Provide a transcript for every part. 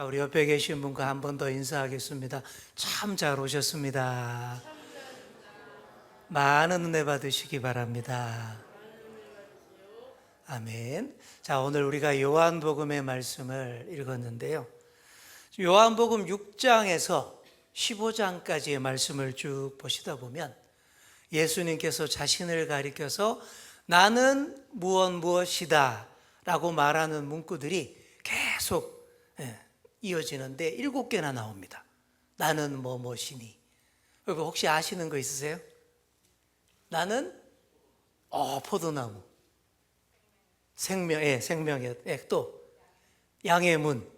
자, 우리 옆에 계신 분과 한 번 더 인사하겠습니다. 참 잘 오셨습니다. 많은 은혜 받으시기 바랍니다. 아멘. 자, 오늘 우리가 요한복음의 말씀을 읽었는데요. 요한복음 6장에서 15장까지의 말씀을 쭉 보시다 보면 예수님께서 자신을 가리켜서 나는 무엇이다 라고 말하는 문구들이 계속 이어지는데 7개나 나옵니다. 나는 무엇이니? 여러분 혹시 아시는 거 있으세요? 나는 포도나무, 생명의 또 양의 문,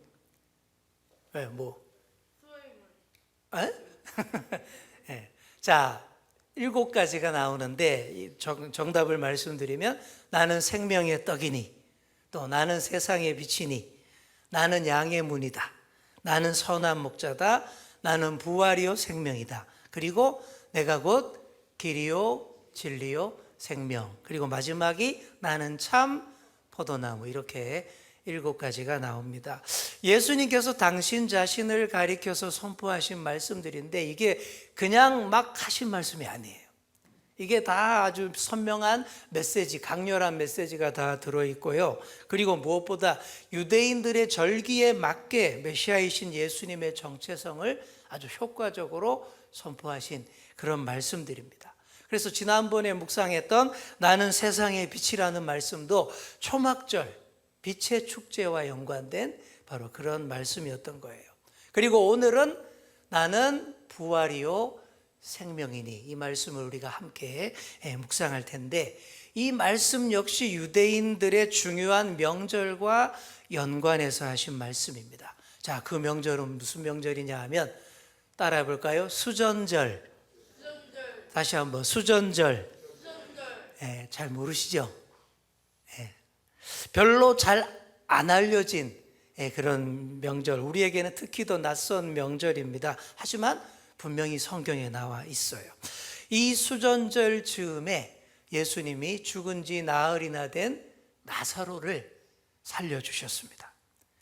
자, 7가지가 나오는데 정답을 말씀드리면 나는 생명의 떡이니, 또 나는 세상의 빛이니, 나는 양의 문이다, 나는 선한 목자다, 나는 부활이요 생명이다, 그리고 내가 곧 길이요 진리요 생명, 그리고 마지막이 나는 참 포도나무. 이렇게 7가지가 나옵니다. 예수님께서 당신 자신을 가리켜서 선포하신 말씀들인데 이게 그냥 막 하신 말씀이 아니에요. 이게 다 아주 선명한 메시지, 강렬한 메시지가 다 들어있고요. 그리고 무엇보다 유대인들의 절기에 맞게 메시아이신 예수님의 정체성을 아주 효과적으로 선포하신 그런 말씀들입니다. 그래서 지난번에 묵상했던 나는 세상의 빛이라는 말씀도 초막절, 빛의 축제와 연관된 바로 그런 말씀이었던 거예요. 그리고 오늘은 나는 부활이요 생명이니, 이 말씀을 우리가 함께 묵상할 텐데 이 말씀 역시 유대인들의 중요한 명절과 연관해서 하신 말씀입니다. 자, 그 명절은 무슨 명절이냐 하면 따라해 볼까요? 수전절. 다시 한번 수전절. 잘 모르시죠? 별로 잘 안 알려진 그런 명절, 우리에게는 특히 더 낯선 명절입니다. 하지만 분명히 성경에 나와 있어요. 이 수전절 즈음에 예수님이 죽은 지 나흘이나 된 나사로를 살려주셨습니다.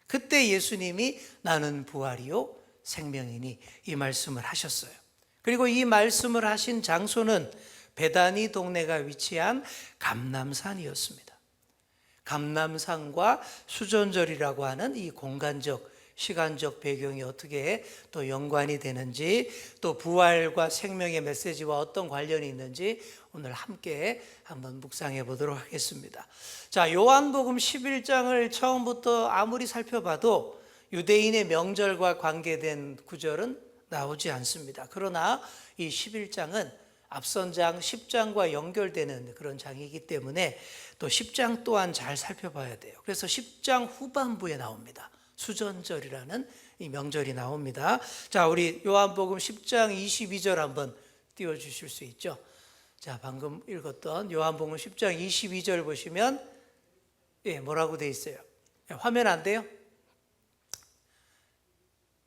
그때 예수님이 나는 부활이요 생명이니 이 말씀을 하셨어요. 그리고 이 말씀을 하신 장소는 베다니 동네가 위치한 감람산이었습니다. 감람산과 수전절이라고 하는 이 공간적, 시간적 배경이 어떻게 또 연관이 되는지, 또 부활과 생명의 메시지와 어떤 관련이 있는지 오늘 함께 한번 묵상해 보도록 하겠습니다. 자, 요한복음 11장을 처음부터 아무리 살펴봐도 유대인의 명절과 관계된 구절은 나오지 않습니다. 그러나 이 11장은 앞선 장 10장과 연결되는 그런 장이기 때문에 또 10장 또한 잘 살펴봐야 돼요. 그래서 10장 후반부에 나옵니다. 수전절이라는 이 명절이 나옵니다. 자, 우리 요한복음 10장 22절 한번 띄워주실 수 있죠? 자, 방금 읽었던 요한복음 10장 22절 보시면 뭐라고 돼 있어요? 화면 안 돼요?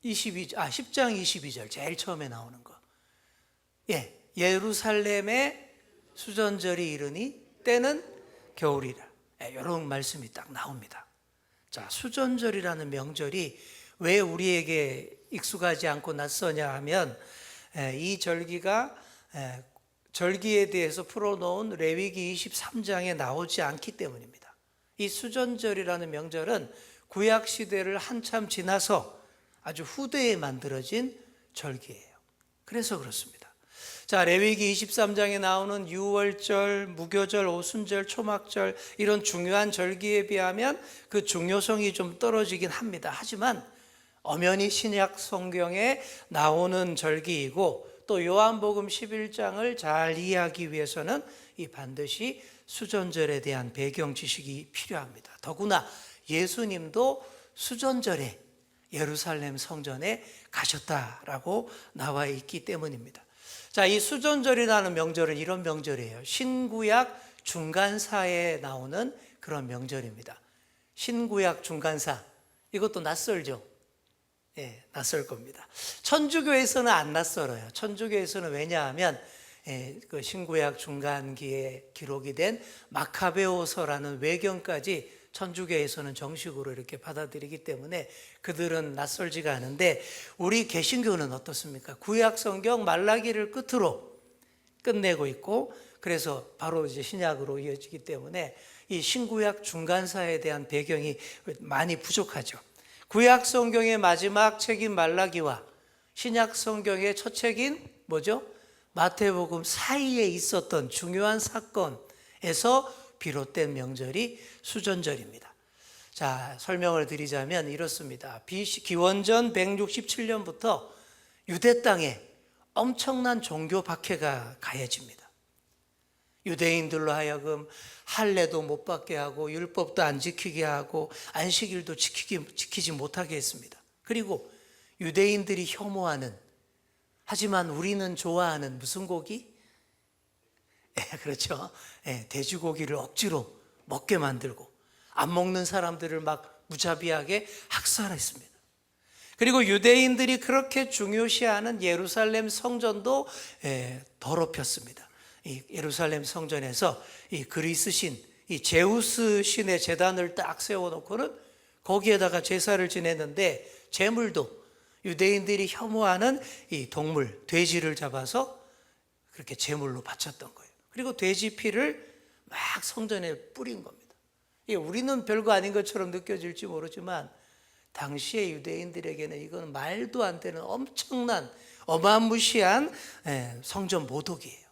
10장 22절 제일 처음에 나오는 거. 예루살렘의 수전절이 이르니 때는 겨울이라. 이런 말씀이 딱 나옵니다. 자, 수전절이라는 명절이 왜 우리에게 익숙하지 않고 낯서냐 하면 이 절기가 절기에 대해서 풀어놓은 레위기 23장에 나오지 않기 때문입니다. 이 수전절이라는 명절은 구약시대를 한참 지나서 아주 후대에 만들어진 절기예요. 그래서 그렇습니다. 자, 레위기 23장에 나오는 유월절, 무교절, 오순절, 초막절 이런 중요한 절기에 비하면 그 중요성이 좀 떨어지긴 합니다. 하지만 엄연히 신약 성경에 나오는 절기이고 또 요한복음 11장을 잘 이해하기 위해서는 이 반드시 수전절에 대한 배경 지식이 필요합니다. 더구나 예수님도 수전절에 예루살렘 성전에 가셨다라고 나와 있기 때문입니다. 자, 이 수전절이라는 명절은 이런 명절이에요. 신구약 중간사에 나오는 그런 명절입니다. 신구약 중간사, 이것도 낯설죠? 낯설 겁니다. 천주교에서는 안 낯설어요. 천주교에서는 왜냐하면 그 신구약 중간기에 기록이 된 마카베오서라는 외경까지 천주교에서는 정식으로 이렇게 받아들이기 때문에 그들은 낯설지가 않은데, 우리 개신교는 어떻습니까? 구약 성경 말라기를 끝으로 끝내고 있고, 그래서 바로 이제 신약으로 이어지기 때문에 이 신구약 중간사에 대한 배경이 많이 부족하죠. 구약 성경의 마지막 책인 말라기와 신약 성경의 첫 책인 뭐죠? 마태복음 사이에 있었던 중요한 사건에서 비롯된 명절이 수전절입니다. 자, 설명을 드리자면 이렇습니다. 기원전 167년부터 유대 땅에 엄청난 종교 박해가 가해집니다. 유대인들로 하여금 할례도 못 받게 하고 율법도 안 지키게 하고 안식일도 지키지 못하게 했습니다. 그리고 유대인들이 혐오하는, 하지만 우리는 좋아하는 무슨 고기? 그렇죠. 돼지고기를 억지로 먹게 만들고 안 먹는 사람들을 막 무자비하게 학살했습니다. 그리고 유대인들이 그렇게 중요시하는 예루살렘 성전도 더럽혔습니다. 이 예루살렘 성전에서 이 그리스 신, 이 제우스 신의 제단을 딱 세워놓고는 거기에다가 제사를 지냈는데, 제물도 유대인들이 혐오하는 이 동물, 돼지를 잡아서 그렇게 제물로 바쳤던 거예요. 그리고 돼지 피를 막 성전에 뿌린 겁니다. 우리는 별거 아닌 것처럼 느껴질지 모르지만 당시의 유대인들에게는 이건 말도 안 되는 엄청난 어마무시한 성전 모독이에요.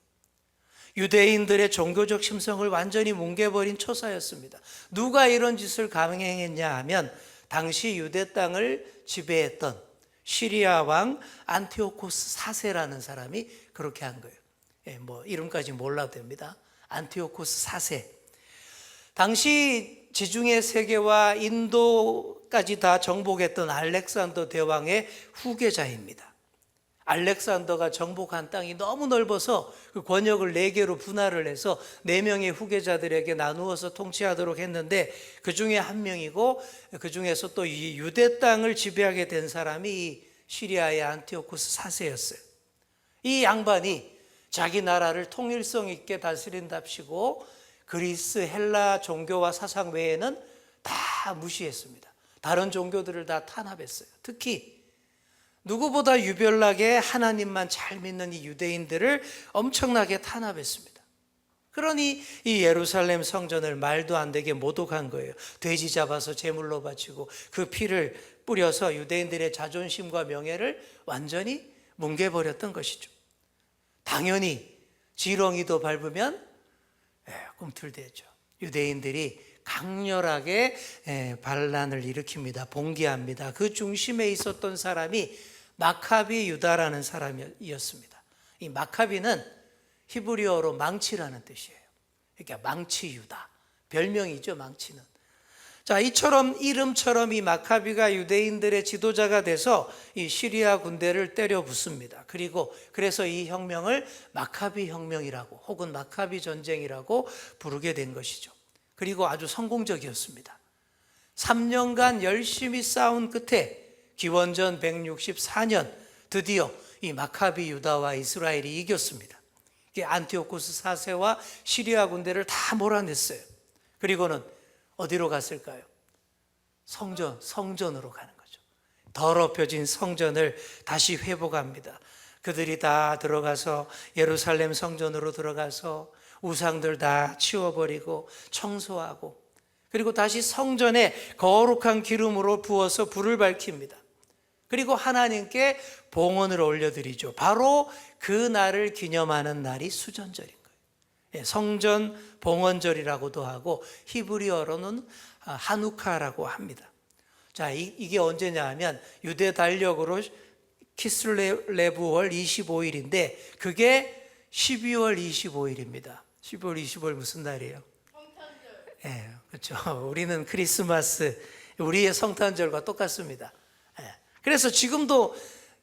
유대인들의 종교적 심성을 완전히 뭉개버린 초사였습니다. 누가 이런 짓을 감행했냐 하면 당시 유대 땅을 지배했던 시리아 왕 안티오코스 4세라는 사람이 그렇게 한 거예요. 뭐 이름까지 몰라도 됩니다. 안티오코스 4세. 당시 지중해 세계와 인도까지 다 정복했던 알렉산더 대왕의 후계자입니다. 알렉산더가 정복한 땅이 너무 넓어서 그 권역을 4개로 분할을 해서 4명의 후계자들에게 나누어서 통치하도록 했는데, 그 중에 한 명이고, 그 중에서 또 이 유대 땅을 지배하게 된 사람이 이 시리아의 안티오코스 4세였어요. 이 양반이 자기 나라를 통일성 있게 다스린답시고 그리스 헬라 종교와 사상 외에는 다 무시했습니다. 다른 종교들을 다 탄압했어요. 특히 누구보다 유별나게 하나님만 잘 믿는 이 유대인들을 엄청나게 탄압했습니다. 그러니 이 예루살렘 성전을 말도 안 되게 모독한 거예요. 돼지 잡아서 제물로 바치고 그 피를 뿌려서 유대인들의 자존심과 명예를 완전히 뭉개버렸던 것이죠. 당연히 지렁이도 밟으면 꿈틀대죠. 유대인들이 강렬하게 반란을 일으킵니다. 봉기합니다. 그 중심에 있었던 사람이 마카비 유다라는 사람이었습니다. 이 마카비는 히브리어로 망치라는 뜻이에요. 그러니까 망치 유다, 별명이죠, 망치는. 자, 이름처럼 이 마카비가 유대인들의 지도자가 돼서 이 시리아 군대를 때려 붓습니다. 그래서 이 혁명을 마카비 혁명이라고 혹은 마카비 전쟁이라고 부르게 된 것이죠. 그리고 아주 성공적이었습니다. 3년간 열심히 싸운 끝에 기원전 164년 드디어 이 마카비 유다와 이스라엘이 이겼습니다. 안티오코스 4세와 시리아 군대를 다 몰아냈어요. 그리고는 어디로 갔을까요? 성전으로 가는 거죠. 더럽혀진 성전을 다시 회복합니다. 그들이 다 들어가서 예루살렘 성전으로 들어가서 우상들 다 치워버리고 청소하고, 그리고 다시 성전에 거룩한 기름으로 부어서 불을 밝힙니다. 그리고 하나님께 봉헌을 올려드리죠. 바로 그 날을 기념하는 날이 수전절인 거예요. 성전 봉헌절이라고도 하고 히브리어로는 하누카라고 합니다. 자, 이게 언제냐 하면 유대 달력으로 키슬레브월 25일인데 그게 12월 25일입니다. 12월 25일 무슨 날이에요? 성탄절. 그렇죠. 우리는 크리스마스, 우리의 성탄절과 똑같습니다. 그래서 지금도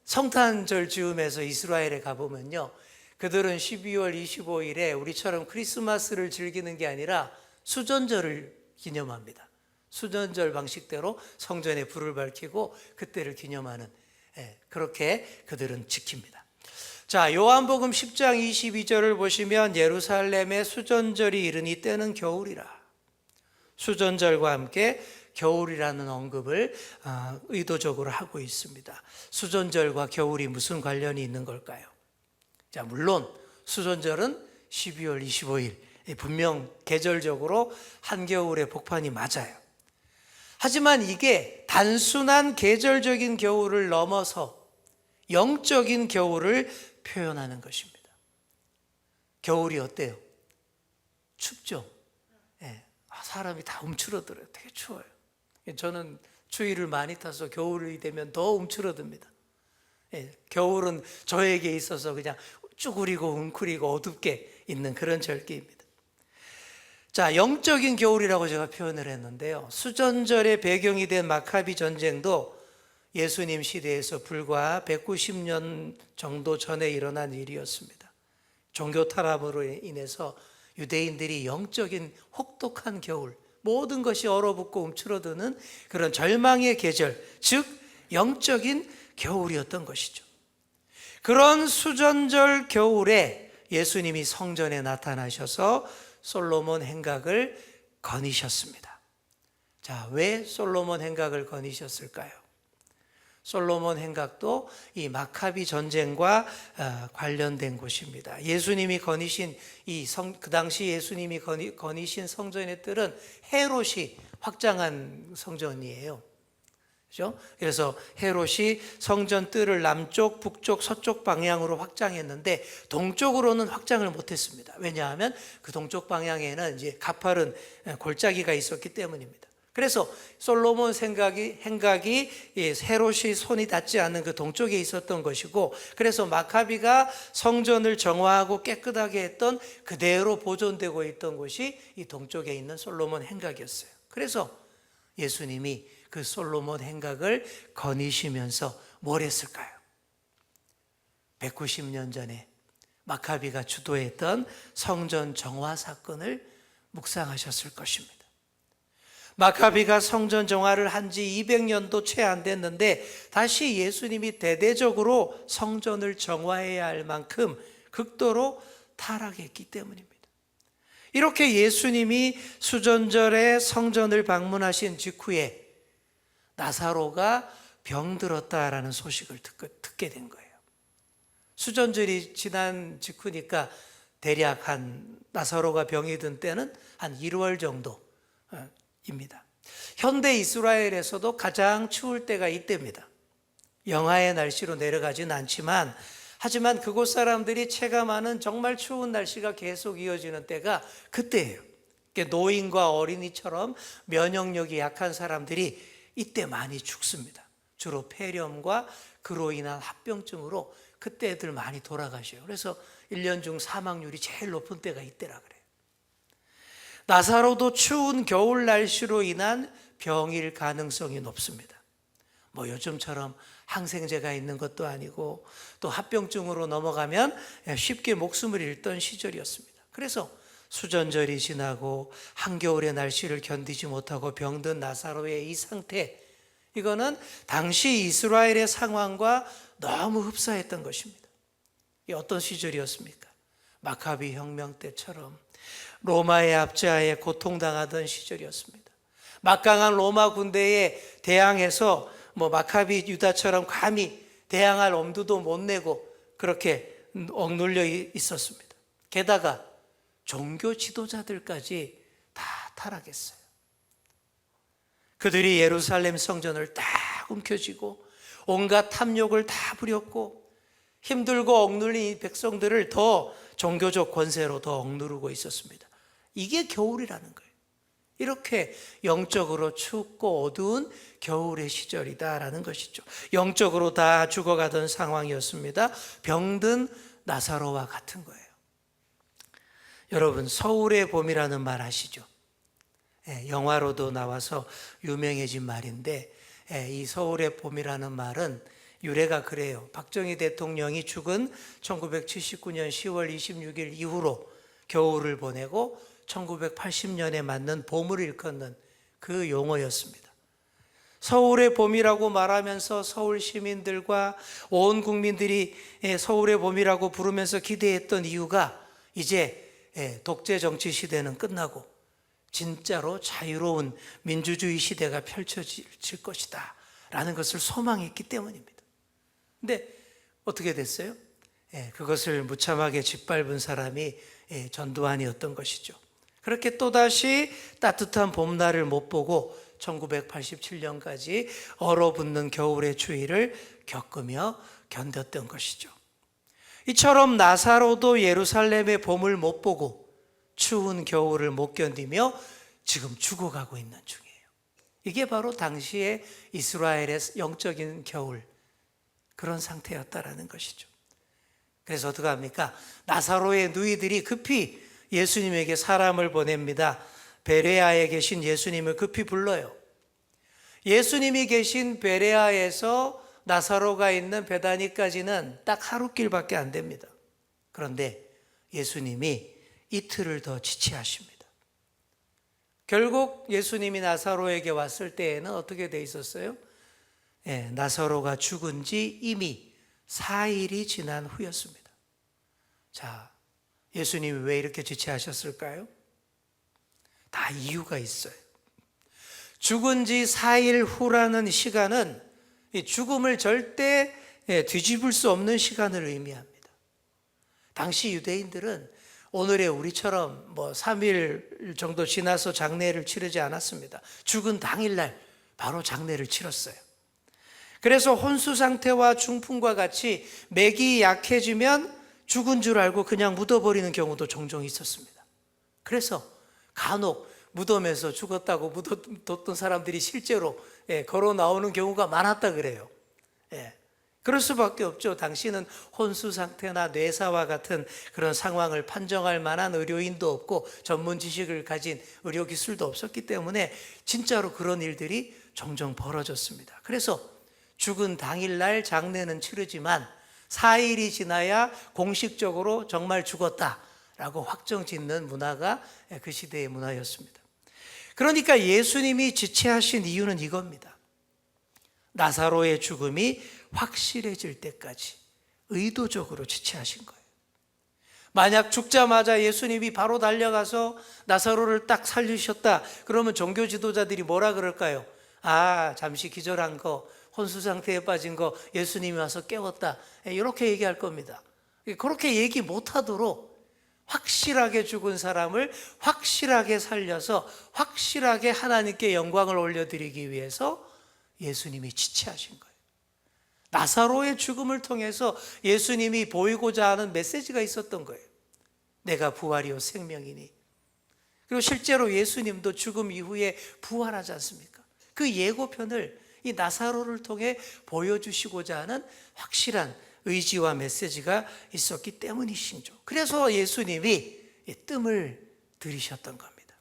성탄절 즈음에서 이스라엘에 가보면요, 그들은 12월 25일에 우리처럼 크리스마스를 즐기는 게 아니라 수전절을 기념합니다. 수전절 방식대로 성전에 불을 밝히고 그때를 기념하는, 그렇게 그들은 지킵니다. 자, 요한복음 10장 22절을 보시면 예루살렘의 수전절이 이르니 때는 겨울이라. 수전절과 함께 겨울이라는 언급을 의도적으로 하고 있습니다. 수전절과 겨울이 무슨 관련이 있는 걸까요? 자, 물론 수전절은 12월 25일 분명 계절적으로 한겨울의 복판이 맞아요. 하지만 이게 단순한 계절적인 겨울을 넘어서 영적인 겨울을 표현하는 것입니다. 겨울이 어때요? 춥죠? 예, 사람이 다 움츠러들어요. 되게 추워요. 저는 추위를 많이 타서 겨울이 되면 더 움츠러듭니다. 예, 겨울은 저에게 있어서 그냥 쭈그리고 웅크리고 어둡게 있는 그런 절기입니다. 자, 영적인 겨울이라고 제가 표현을 했는데요. 수전절의 배경이 된 마카비 전쟁도 예수님 시대에서 불과 190년 정도 전에 일어난 일이었습니다. 종교 탄압으로 인해서 유대인들이 영적인 혹독한 겨울, 모든 것이 얼어붙고 움츠러드는 그런 절망의 계절, 즉 영적인 겨울이었던 것이죠. 그런 수전절 겨울에 예수님이 성전에 나타나셔서 솔로몬 행각을 거니셨습니다. 자, 왜 솔로몬 행각을 거니셨을까요? 솔로몬 행각도 이 마카비 전쟁과 관련된 곳입니다. 예수님이 거니신 그 당시 예수님이 거니신 성전의 뜰은 헤롯이 확장한 성전이에요. 그렇죠? 그래서 헤롯이 성전 뜰을 남쪽, 북쪽, 서쪽 방향으로 확장했는데 동쪽으로는 확장을 못했습니다. 왜냐하면 그 동쪽 방향에는 이제 가파른 골짜기가 있었기 때문입니다. 그래서 솔로몬 행각이 헤롯이 손이 닿지 않는 그 동쪽에 있었던 것이고, 그래서 마카비가 성전을 정화하고 깨끗하게 했던 그대로 보존되고 있던 곳이 이 동쪽에 있는 솔로몬 행각이었어요. 그래서 예수님이 그 솔로몬 행각을 거니시면서 뭘 했을까요? 190년 전에 마카비가 주도했던 성전 정화 사건을 묵상하셨을 것입니다. 마카비가 성전 정화를 한 지 200년도 채 안 됐는데 다시 예수님이 대대적으로 성전을 정화해야 할 만큼 극도로 타락했기 때문입니다. 이렇게 예수님이 수전절에 성전을 방문하신 직후에 나사로가 병들었다라는 소식을 듣게 된 거예요. 수전절이 지난 직후니까 대략 나사로가 병이 든 때는 한 1월 정도입니다. 현대 이스라엘에서도 가장 추울 때가 이때입니다. 영하의 날씨로 내려가진 않지만, 하지만 그곳 사람들이 체감하는 정말 추운 날씨가 계속 이어지는 때가 그때예요. 노인과 어린이처럼 면역력이 약한 사람들이 이때 많이 죽습니다. 주로 폐렴과 그로 인한 합병증으로 그때 애들 많이 돌아가셔요. 그래서 1년 중 사망률이 제일 높은 때가 이때라 그래요. 나사로도 추운 겨울 날씨로 인한 병일 가능성이 높습니다. 요즘처럼 항생제가 있는 것도 아니고 또 합병증으로 넘어가면 쉽게 목숨을 잃던 시절이었습니다. 그래서 수전절이 지나고 한겨울의 날씨를 견디지 못하고 병든 나사로의 이 상태, 이거는 당시 이스라엘의 상황과 너무 흡사했던 것입니다. 이 어떤 시절이었습니까? 마카비 혁명 때처럼 로마의 압제하에 고통당하던 시절이었습니다. 막강한 로마 군대에 대항해서 마카비 유다처럼 감히 대항할 엄두도 못 내고 그렇게 억눌려 있었습니다. 게다가 종교 지도자들까지 다 타락했어요. 그들이 예루살렘 성전을 다 움켜쥐고 온갖 탐욕을 다 부렸고 힘들고 억눌린 이 백성들을 더 종교적 권세로 더 억누르고 있었습니다. 이게 겨울이라는 거예요. 이렇게 영적으로 춥고 어두운 겨울의 시절이다라는 것이죠. 영적으로 다 죽어가던 상황이었습니다. 병든 나사로와 같은 거예요. 여러분, 서울의 봄이라는 말 아시죠? 영화로도 나와서 유명해진 말인데, 이 서울의 봄이라는 말은 유래가 그래요. 박정희 대통령이 죽은 1979년 10월 26일 이후로 겨울을 보내고 1980년에 맞는 봄을 일컫는 그 용어였습니다. 서울의 봄이라고 말하면서 서울 시민들과 온 국민들이 서울의 봄이라고 부르면서 기대했던 이유가 이제 독재 정치 시대는 끝나고 진짜로 자유로운 민주주의 시대가 펼쳐질 것이다 라는 것을 소망했기 때문입니다. 근데 어떻게 됐어요? 그것을 무참하게 짓밟은 사람이 전두환이었던 것이죠. 그렇게 또다시 따뜻한 봄날을 못 보고 1987년까지 얼어붙는 겨울의 추위를 겪으며 견뎠던 것이죠. 이처럼 나사로도 예루살렘의 봄을 못 보고 추운 겨울을 못 견디며 지금 죽어가고 있는 중이에요. 이게 바로 당시의 이스라엘의 영적인 겨울, 그런 상태였다라는 것이죠. 그래서 어떻게 합니까? 나사로의 누이들이 급히 예수님에게 사람을 보냅니다. 베레아에 계신 예수님을 급히 불러요. 예수님이 계신 베레아에서 나사로가 있는 베다니까지는 딱 하루길밖에 안 됩니다. 그런데 예수님이 이틀을 더 지체하십니다. 결국 예수님이 나사로에게 왔을 때에는 어떻게 돼 있었어요? 나사로가 죽은 지 이미 4일이 지난 후였습니다. 자, 예수님이 왜 이렇게 지체하셨을까요? 다 이유가 있어요. 죽은 지 4일 후라는 시간은 이 죽음을 절대 뒤집을 수 없는 시간을 의미합니다. 당시 유대인들은 오늘의 우리처럼 3일 정도 지나서 장례를 치르지 않았습니다. 죽은 당일날 바로 장례를 치렀어요. 그래서 혼수 상태와 중풍과 같이 맥이 약해지면 죽은 줄 알고 그냥 묻어버리는 경우도 종종 있었습니다. 그래서 간혹 무덤에서 죽었다고 묻어뒀던 사람들이 실제로 걸어 나오는 경우가 많았다 그래요. 그럴 수밖에 없죠. 당시는 혼수 상태나 뇌사와 같은 그런 상황을 판정할 만한 의료인도 없고 전문 지식을 가진 의료 기술도 없었기 때문에 진짜로 그런 일들이 종종 벌어졌습니다. 그래서 죽은 당일날 장례는 치르지만 4일이 지나야 공식적으로 정말 죽었다라고 확정 짓는 문화가 그 시대의 문화였습니다. 그러니까 예수님이 지체하신 이유는 이겁니다. 나사로의 죽음이 확실해질 때까지 의도적으로 지체하신 거예요. 만약 죽자마자 예수님이 바로 달려가서 나사로를 딱 살리셨다 그러면 종교 지도자들이 뭐라 그럴까요? 아, 잠시 기절한 거, 혼수 상태에 빠진 거 예수님이 와서 깨웠다, 이렇게 얘기할 겁니다. 그렇게 얘기 못하도록 확실하게 죽은 사람을 확실하게 살려서 확실하게 하나님께 영광을 올려드리기 위해서 예수님이 지체하신 거예요. 나사로의 죽음을 통해서 예수님이 보이고자 하는 메시지가 있었던 거예요. 내가 부활이요 생명이니. 그리고 실제로 예수님도 죽음 이후에 부활하지 않습니까? 그 예고편을 이 나사로를 통해 보여주시고자 하는 확실한 의지와 메시지가 있었기 때문이시죠. 그래서 예수님이 뜸을 들이셨던 겁니다.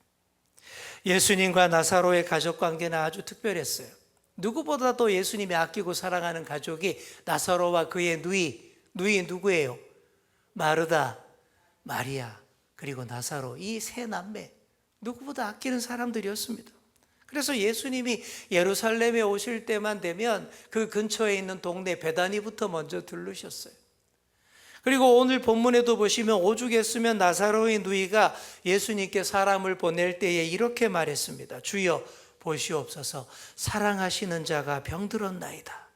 예수님과 나사로의 가족 관계는 아주 특별했어요. 누구보다도 예수님이 아끼고 사랑하는 가족이 나사로와 그의 누이 누구예요? 마르다, 마리아, 그리고 나사로, 이 세 남매, 누구보다 아끼는 사람들이었습니다. 그래서 예수님이 예루살렘에 오실 때만 되면 그 근처에 있는 동네 베다니부터 먼저 들르셨어요. 그리고 오늘 본문에도 보시면 오죽했으면 나사로의 누이가 예수님께 사람을 보낼 때에 이렇게 말했습니다. 주여 보시옵소서, 사랑하시는 자가 병들었나이다.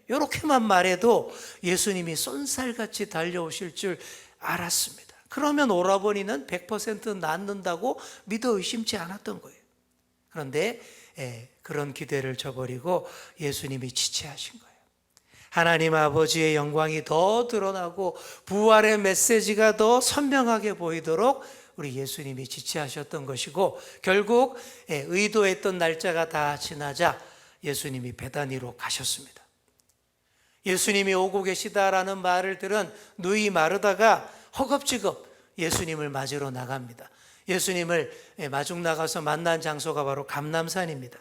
이렇게만 말해도 예수님이 쏜살같이 달려오실 줄 알았습니다. 그러면 오라버니는 100% 낫는다고 믿어 의심치 않았던 거예요. 그런데 그런 기대를 저버리고 예수님이 지체하신 거예요. 하나님 아버지의 영광이 더 드러나고 부활의 메시지가 더 선명하게 보이도록 우리 예수님이 지체하셨던 것이고, 결국 의도했던 날짜가 다 지나자 예수님이 베다니로 가셨습니다. 예수님이 오고 계시다라는 말을 들은 누이 마르다가 허겁지겁 예수님을 맞으러 나갑니다. 예수님을 마중 나가서 만난 장소가 바로 감람산입니다.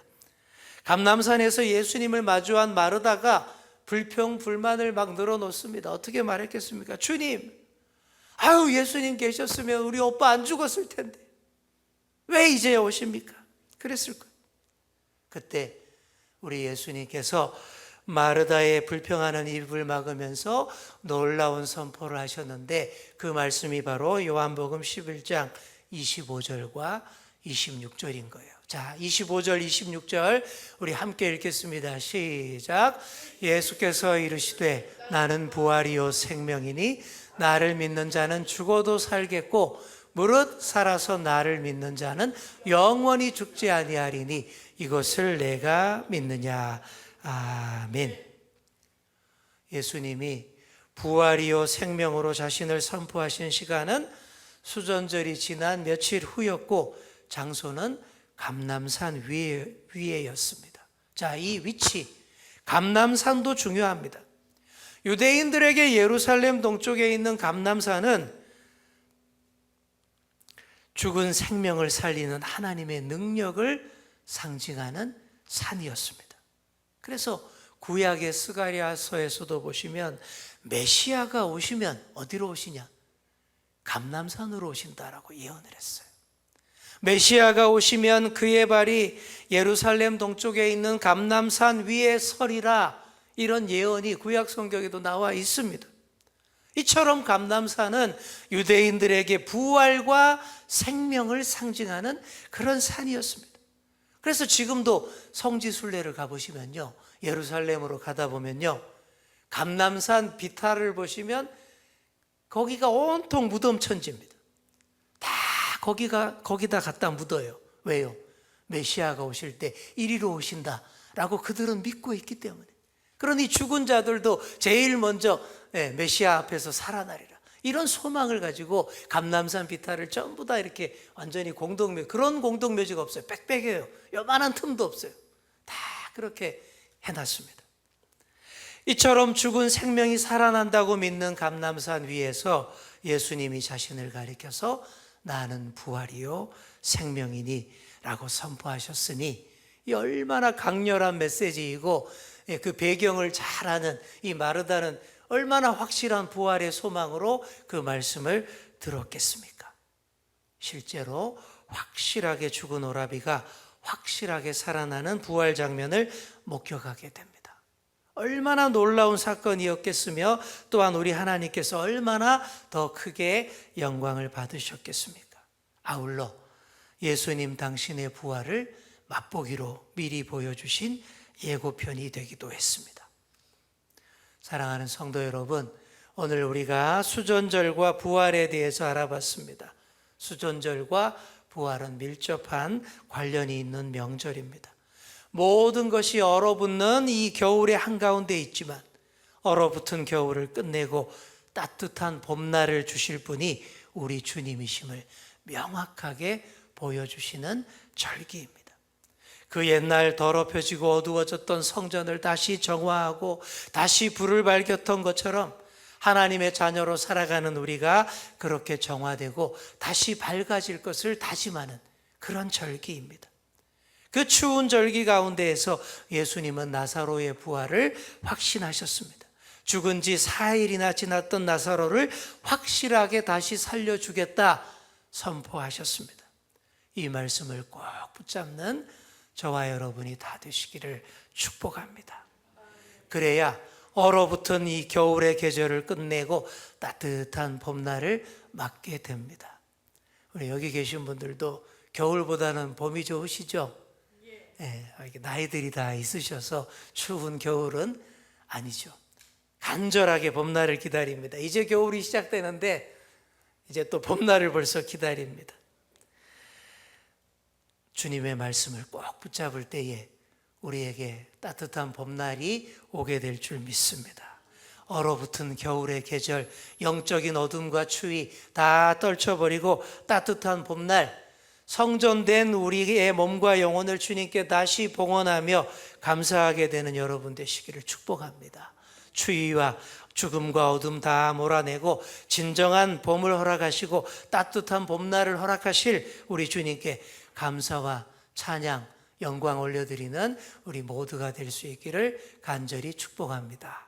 감람산에서 예수님을 마주한 마르다가 불평불만을 막 늘어놓습니다. 어떻게 말했겠습니까? 주님, 아유, 예수님 계셨으면 우리 오빠 안 죽었을 텐데 왜 이제 오십니까? 그랬을 거예요. 그때 우리 예수님께서 마르다의 불평하는 입을 막으면서 놀라운 선포를 하셨는데, 그 말씀이 바로 요한복음 11장 25절과 26절인 거예요. 자, 25절, 26절 우리 함께 읽겠습니다. 시작. 예수께서 이르시되 나는 부활이요 생명이니 나를 믿는 자는 죽어도 살겠고 무릇 살아서 나를 믿는 자는 영원히 죽지 아니하리니 이것을 내가 믿느냐. 아멘. 예수님이 부활이요 생명으로 자신을 선포하신 시간은 수전절이 지난 며칠 후였고 장소는 감람산 위에였습니다. 자, 이 위치, 감람산도 중요합니다. 유대인들에게 예루살렘 동쪽에 있는 감람산은 죽은 생명을 살리는 하나님의 능력을 상징하는 산이었습니다. 그래서 구약의 스가랴서에서도 보시면 메시아가 오시면 어디로 오시냐? 감람산으로 오신다라고 예언을 했어요. 메시아가 오시면 그의 발이 예루살렘 동쪽에 있는 감람산 위에 서리라, 이런 예언이 구약 성경에도 나와 있습니다. 이처럼 감람산은 유대인들에게 부활과 생명을 상징하는 그런 산이었습니다. 그래서 지금도 성지순례를 가보시면요, 예루살렘으로 가다 보면요, 감람산 비탈을 보시면 거기가 온통 무덤 천지입니다. 다 거기다 갖다 묻어요. 왜요? 메시아가 오실 때 이리로 오신다라고 그들은 믿고 있기 때문에. 그러니 죽은 자들도 제일 먼저 메시아 앞에서 살아나리라, 이런 소망을 가지고 감람산 비탈을 전부 다 이렇게 완전히 그런 공동묘지가 없어요. 빽빽해요. 요만한 틈도 없어요. 다 그렇게 해놨습니다. 이처럼 죽은 생명이 살아난다고 믿는 감람산 위에서 예수님이 자신을 가리켜서 나는 부활이요 생명이니 라고 선포하셨으니, 이 얼마나 강렬한 메시지이고 그 배경을 잘 아는 이 마르다는 얼마나 확실한 부활의 소망으로 그 말씀을 들었겠습니까? 실제로 확실하게 죽은 오라비가 확실하게 살아나는 부활 장면을 목격하게 됩니다. 얼마나 놀라운 사건이었겠으며 또한 우리 하나님께서 얼마나 더 크게 영광을 받으셨겠습니까? 아울러 예수님 당신의 부활을 맛보기로 미리 보여주신 예고편이 되기도 했습니다. 사랑하는 성도 여러분, 오늘 우리가 수전절과 부활에 대해서 알아봤습니다. 수전절과 부활은 밀접한 관련이 있는 명절입니다. 모든 것이 얼어붙는 이 겨울의 한가운데 있지만 얼어붙은 겨울을 끝내고 따뜻한 봄날을 주실 분이 우리 주님이심을 명확하게 보여주시는 절기입니다. 그 옛날 더럽혀지고 어두워졌던 성전을 다시 정화하고 다시 불을 밝혔던 것처럼 하나님의 자녀로 살아가는 우리가 그렇게 정화되고 다시 밝아질 것을 다짐하는 그런 절기입니다. 그 추운 절기 가운데에서 예수님은 나사로의 부활을 확신하셨습니다. 죽은 지 4일이나 지났던 나사로를 확실하게 다시 살려주겠다 선포하셨습니다. 이 말씀을 꼭 붙잡는 저와 여러분이 다 되시기를 축복합니다. 그래야 얼어붙은 이 겨울의 계절을 끝내고 따뜻한 봄날을 맞게 됩니다. 우리 여기 계신 분들도 겨울보다는 봄이 좋으시죠? 나이들이 다 있으셔서 추운 겨울은 아니죠. 간절하게 봄날을 기다립니다. 이제 겨울이 시작되는데 이제 또 봄날을 벌써 기다립니다. 주님의 말씀을 꼭 붙잡을 때에 우리에게 따뜻한 봄날이 오게 될 줄 믿습니다. 얼어붙은 겨울의 계절, 영적인 어둠과 추위 다 떨쳐버리고 따뜻한 봄날, 성전된 우리의 몸과 영혼을 주님께 다시 봉헌하며 감사하게 되는 여러분 되시기를 축복합니다. 추위와 죽음과 어둠 다 몰아내고 진정한 봄을 허락하시고 따뜻한 봄날을 허락하실 우리 주님께 감사와 찬양, 영광 올려드리는 우리 모두가 될 수 있기를 간절히 축복합니다.